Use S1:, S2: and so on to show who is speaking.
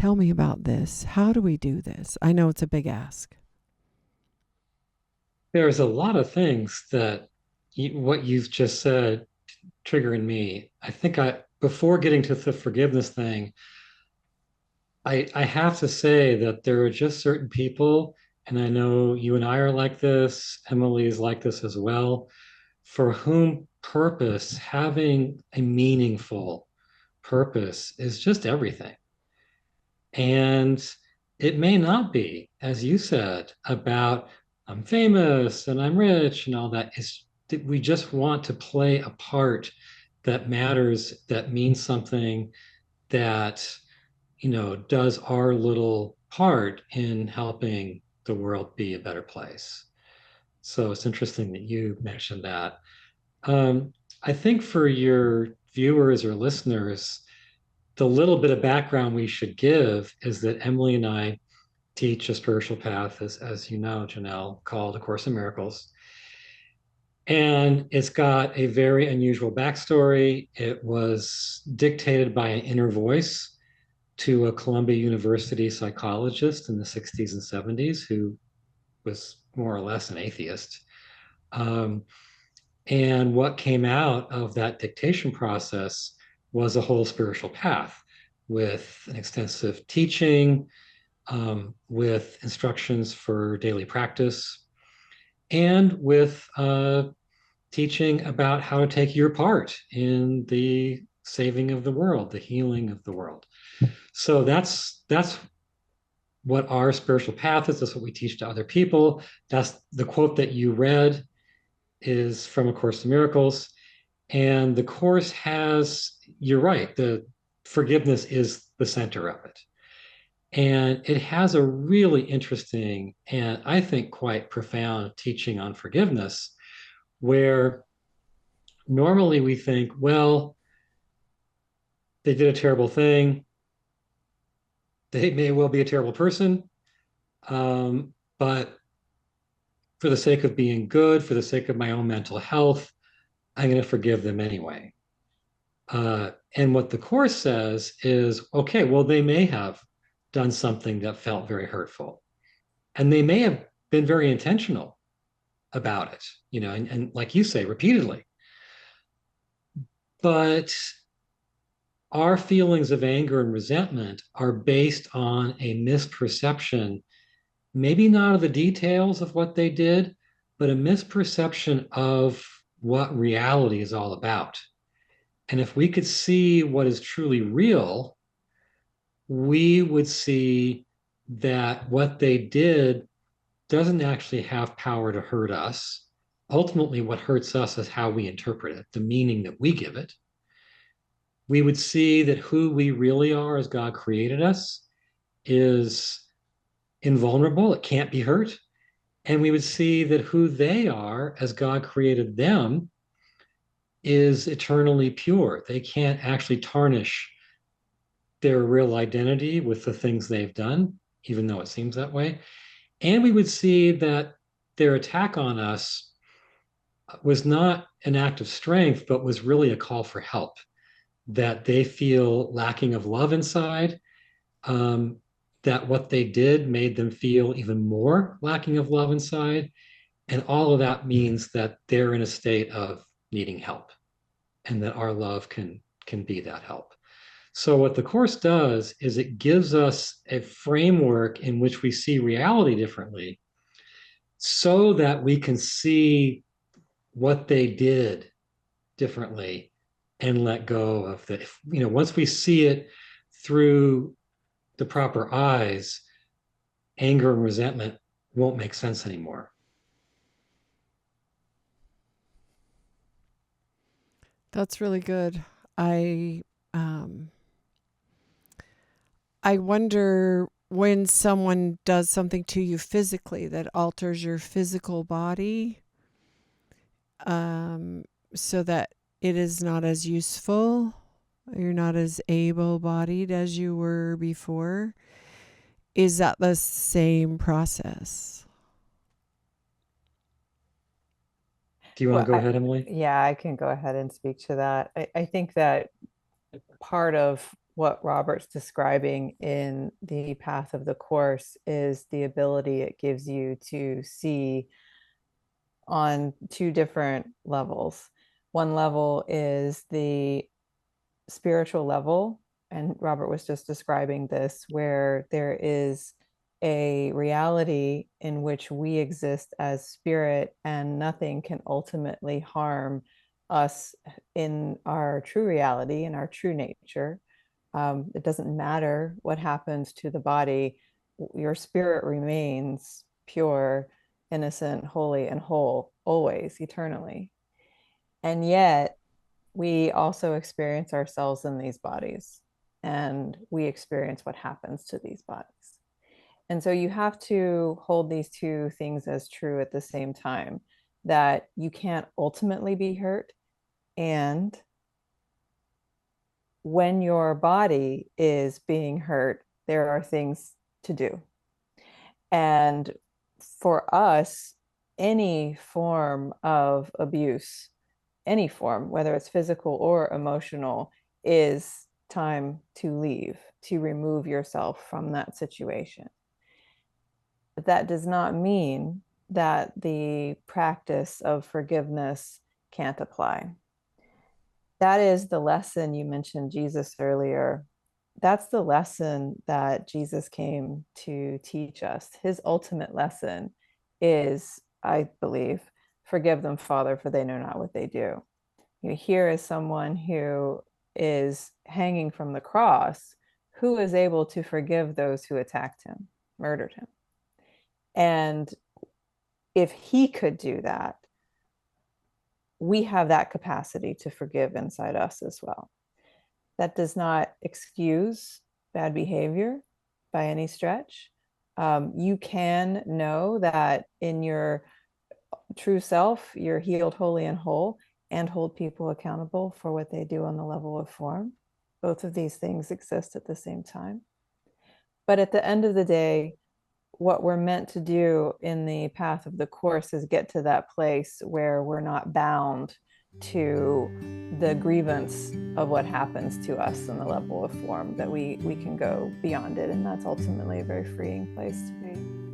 S1: Tell me about this. How do we do this? I know it's a big ask.
S2: There's a lot of things that what you've just said trigger in me. Before getting to the forgiveness thing, I have to say that there are just certain people, and I know you and I are like this, Emily is like this as well, for whom purpose, having a meaningful purpose, is just everything. And it may not be, as you said, about I'm famous and I'm rich and all that. It's that we just want to play a part that matters, that means something, that, does our little part in helping the world be a better place. So it's interesting that you mentioned that. Um, I think for your viewers or listeners, the little bit of background we should give is that Emily and I teach a spiritual path, as you know, Janelle, called A Course in Miracles. And it's got a very unusual backstory. It was dictated by an inner voice to a Columbia University psychologist in the 60s and 70s who was more or less an atheist. Um, and what came out of that dictation process was a whole spiritual path with an extensive teaching, with instructions for daily practice, and with teaching about how to take your part in the saving of the world, the healing of the world. So that's what our spiritual path is. That's what we teach to other people. That's the quote that you read is from A Course in Miracles. And the course has, you're right, the forgiveness is the center of it. And it has a really interesting and I think quite profound teaching on forgiveness, where normally we think, well, they did a terrible thing. They may well be a terrible person. But for the sake of being good, for the sake of my own mental health, I'm going to forgive them anyway. And what the Course says is okay, well, they may have done something that felt very hurtful, and they may have been very intentional about it, and like you say, repeatedly. But our feelings of anger and resentment are based on a misperception, maybe not of the details of what they did, but a misperception of what reality is all about. And if we could see what is truly real, we would see that what they did doesn't actually have power to hurt us. Ultimately, what hurts us is how we interpret it, the meaning that we give it. We would see that who we really are as God created us is invulnerable, it can't be hurt. And we would see that who they are as God created them is eternally pure. They can't actually tarnish their real identity with the things they've done, even though it seems that way. And we would see that their attack on us was not an act of strength, but was really a call for help, that they feel lacking of love inside, um, that what they did made them feel even more lacking of love inside. And all of that means that they're in a state of needing help and that our love can be that help. So what the course does is it gives us a framework in which we see reality differently so that we can see what they did differently and let go of the, once we see it through the proper eyes, anger and resentment won't make sense anymore.
S1: That's really good. I um I wonder when someone does something to you physically that alters your physical body, um, so that it is not as useful, you're not as able bodied as you were before. Is that the same process?
S2: Do you want
S3: Well,
S2: to go ahead, Emily?
S3: yeah, I can go ahead and speak to that. I think that part of what Robert's describing in the path of the course is the ability it gives you to see on two different levels. One level is the spiritual level, and Robert was just describing this, where there is a reality in which we exist as spirit and nothing can ultimately harm us in our true reality, in our true nature. It doesn't matter what happens to the body, your spirit remains pure, innocent, holy, and whole, always, eternally. And yet, we also experience ourselves in these bodies, and we experience what happens to these bodies. And so you have to hold these two things as true at the same time, that you can't ultimately be hurt. And when your body is being hurt, there are things to do. And for us, any form of abuse, any form, whether it's physical or emotional, is time to leave, to remove yourself from that situation. But that does not mean that the practice of forgiveness can't apply. That is the lesson. You mentioned Jesus earlier. That's the lesson that Jesus came to teach us. His ultimate lesson is, I believe, forgive them, Father, for they know not what they do. Here is someone who is hanging from the cross, who is able to forgive those who attacked him, murdered him. And if he could do that, we have that capacity to forgive inside us as well. That does not excuse bad behavior by any stretch. You can know that in your true self, you're healed, holy, and whole, and hold people accountable for what they do on the level of form. Both of these things exist at the same time. But at the end of the day, what we're meant to do in the path of the course is get to that place where we're not bound to the grievance of what happens to us on the level of form, that we can go beyond it. And that's ultimately a very freeing place to be.